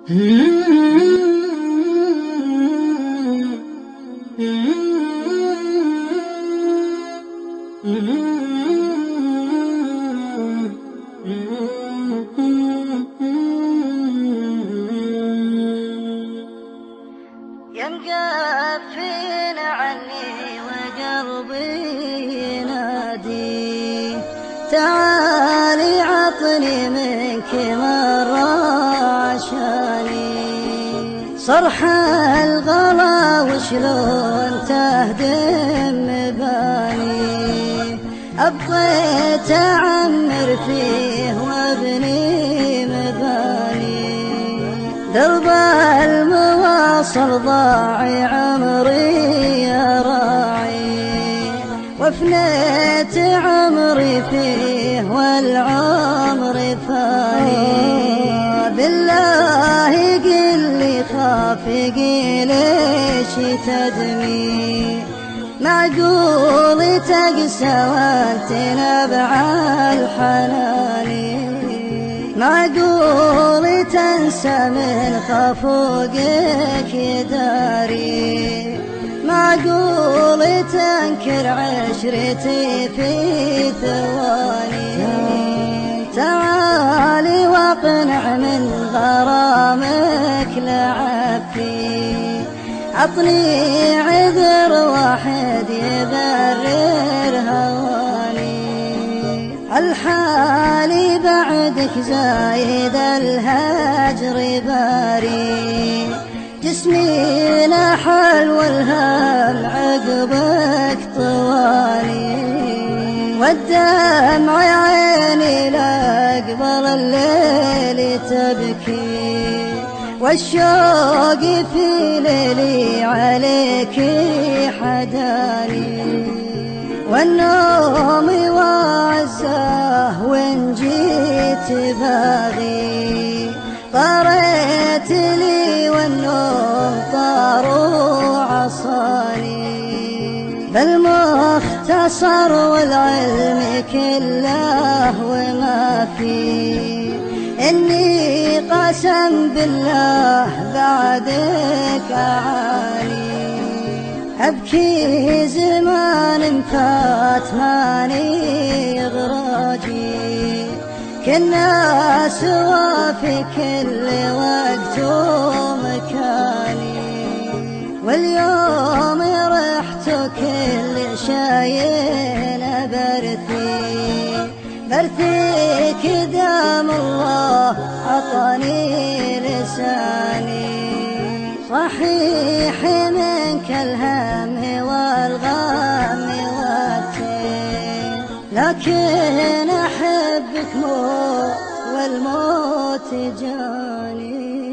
يا مقفل عني وقلبي ينادي تعالي عطني منك مرة عشاني صرح الغلا وشلون تهدم مباني أبغيت أعمر فيه وابني مباني درب المواصل ضاعي عمري يا راعي وافنيت عمري فيه والعمر فاني بالله قل لي خافقي ليش تدمي معقول تقسى وانت نبع الحنان معقول تنسى من خفوقك يداري معقول تنكر عشرتي في ثواني تعالي واقنع من غرامك لعبتي عطني عذر واحد يبرر هواني الحالي بعدك زايد الهجر باري جسمي نحل والهم عقبك طوالي والدمع عيني لأقبل الليل تبكي والشوق في ليلي عليك حداني والنوم وعزاه وان جيت باغي طارت لي والنوم طار وعصاني بالمختصر والعلم كله وما فيه إني قسم بالله بعدك أعاني أبكي زمان فات ماني غراجي كنا سوا في كل وقت ومكاني واليوم رحت كل شايل برثي دام الله عطاني لساني صحيح منك الهم والغم والتين لكن أحبك موت والموت جاني